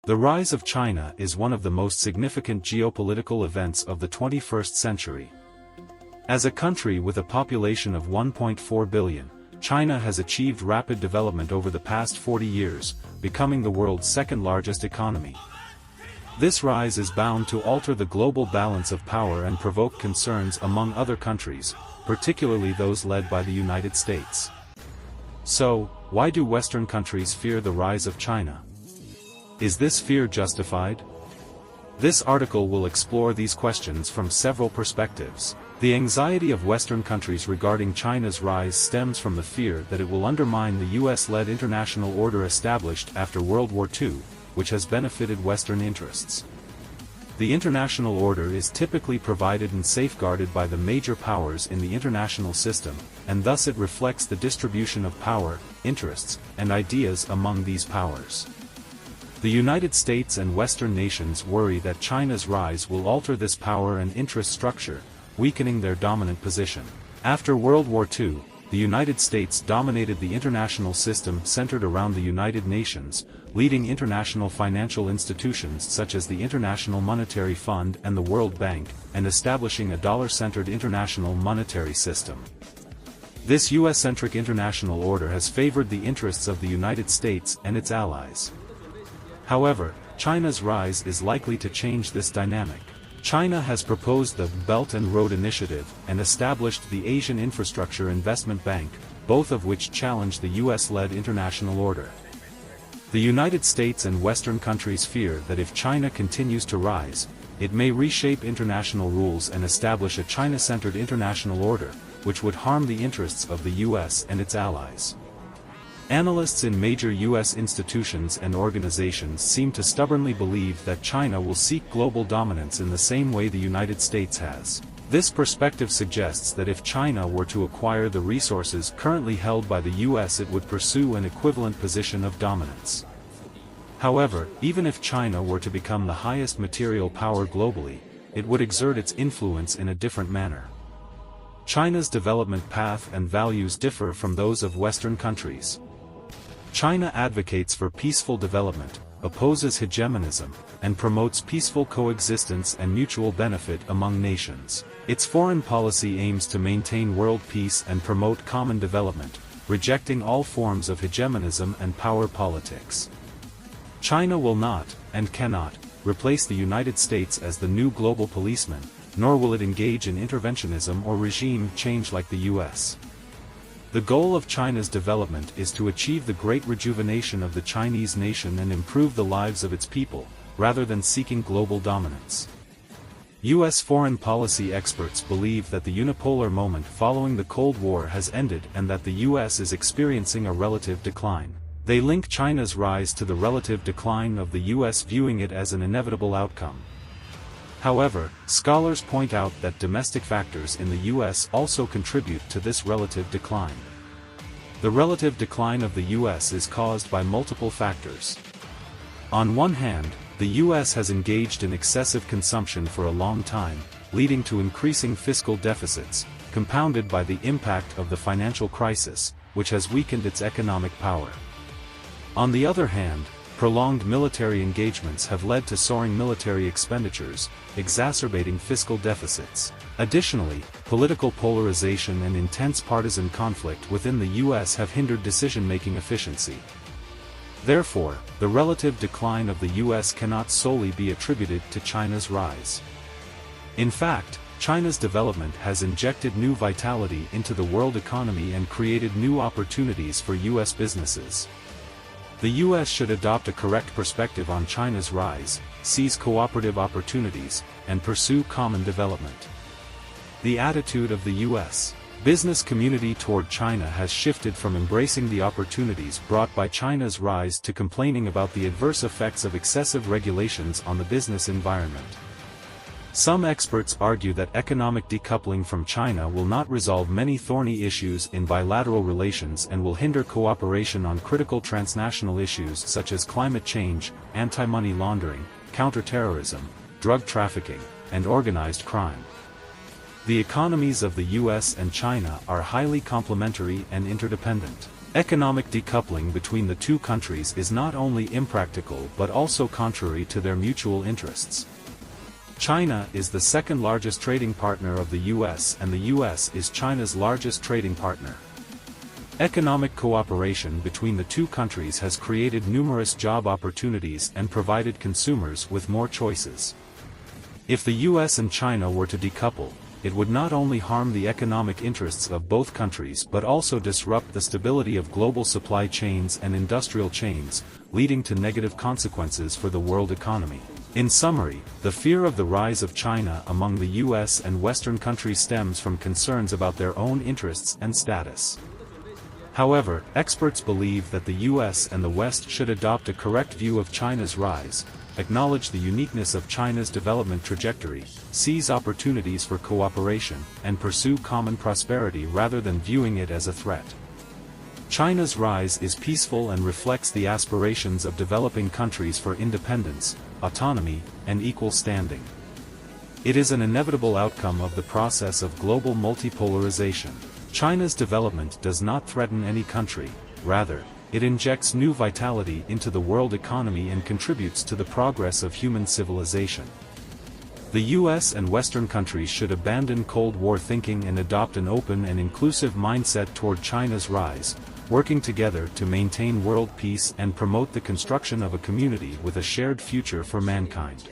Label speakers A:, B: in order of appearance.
A: The rise of China is one of the most significant geopolitical events of the 21st century. As a country with a population of 1.4 billion, China has achieved rapid development over the past 40 years, becoming the world's second-largest economy. This rise is bound to alter the global balance of power and provoke concerns among other countries, particularly those led by the United States. So, why do Western countries fear the rise of China? Is this fear justified? This article will explore these questions from several perspectives. The anxiety of Western countries regarding China's rise stems from the fear that it will undermine the US-led international order established after World War II, which has benefited Western interests. The international order is typically provided and safeguarded by the major powers in the international system, and thus it reflects the distribution of power, interests, and ideas among these powers. The United States and Western nations worry that China's rise will alter this power and interest structure, weakening their dominant position. After World War II, the United States dominated the international system centered around the United Nations, leading international financial institutions such as the International Monetary Fund and the World Bank, and establishing a dollar-centered international monetary system. This US-centric international order has favored the interests of the United States and its allies. However, China's rise is likely to change this dynamic. China has proposed the Belt and Road Initiative and established the Asian Infrastructure Investment Bank, both of which challenge the US-led international order. The United States and Western countries fear that if China continues to rise, it may reshape international rules and establish a China-centered international order, which would harm the interests of the US and its allies. Analysts in major US institutions and organizations seem to stubbornly believe that China will seek global dominance in the same way the United States has. This perspective suggests that if China were to acquire the resources currently held by the US, it would pursue an equivalent position of dominance. However, even if China were to become the highest material power globally, it would exert its influence in a different manner. China's development path and values differ from those of Western countries. China advocates for peaceful development, opposes hegemonism, and promotes peaceful coexistence and mutual benefit among nations. Its foreign policy aims to maintain world peace and promote common development, rejecting all forms of hegemonism and power politics. China will not, and cannot, replace the United States as the new global policeman, nor will it engage in interventionism or regime change like the US. The goal of China's development is to achieve the great rejuvenation of the Chinese nation and improve the lives of its people, rather than seeking global dominance. U.S. foreign policy experts believe that the unipolar moment following the Cold War has ended and that the U.S. is experiencing a relative decline. They link China's rise to the relative decline of the U.S., viewing it as an inevitable outcome. However, scholars point out that domestic factors in the U.S. also contribute to this relative decline. The relative decline of the U.S. is caused by multiple factors. On one hand, the U.S. has engaged in excessive consumption for a long time, leading to increasing fiscal deficits, compounded by the impact of the financial crisis, which has weakened its economic power. On the other hand, prolonged military engagements have led to soaring military expenditures, exacerbating fiscal deficits. Additionally, political polarization and intense partisan conflict within the U.S. have hindered decision-making efficiency. Therefore, the relative decline of the U.S. cannot solely be attributed to China's rise. In fact, China's development has injected new vitality into the world economy and created new opportunities for U.S. businesses. The U.S. should adopt a correct perspective on China's rise, seize cooperative opportunities, and pursue common development. The attitude of the U.S. business community toward China has shifted from embracing the opportunities brought by China's rise to complaining about the adverse effects of excessive regulations on the business environment. Some experts argue that economic decoupling from China will not resolve many thorny issues in bilateral relations and will hinder cooperation on critical transnational issues such as climate change, anti-money laundering, counterterrorism, drug trafficking, and organized crime. The economies of the US and China are highly complementary and interdependent. Economic decoupling between the two countries is not only impractical but also contrary to their mutual interests. China is the second largest trading partner of the US, and the US is China's largest trading partner. Economic cooperation between the two countries has created numerous job opportunities and provided consumers with more choices. If the US and China were to decouple, it would not only harm the economic interests of both countries but also disrupt the stability of global supply chains and industrial chains, leading to negative consequences for the world economy. In summary, the fear of the rise of China among the US and Western countries stems from concerns about their own interests and status. However, experts believe that the US and the West should adopt a correct view of China's rise, acknowledge the uniqueness of China's development trajectory, seize opportunities for cooperation, and pursue common prosperity rather than viewing it as a threat. China's rise is peaceful and reflects the aspirations of developing countries for independence, autonomy, and equal standing. It is an inevitable outcome of the process of global multipolarization. China's development does not threaten any country, rather, it injects new vitality into the world economy and contributes to the progress of human civilization. The US and Western countries should abandon Cold War thinking and adopt an open and inclusive mindset toward China's rise, working together to maintain world peace and promote the construction of a community with a shared future for mankind.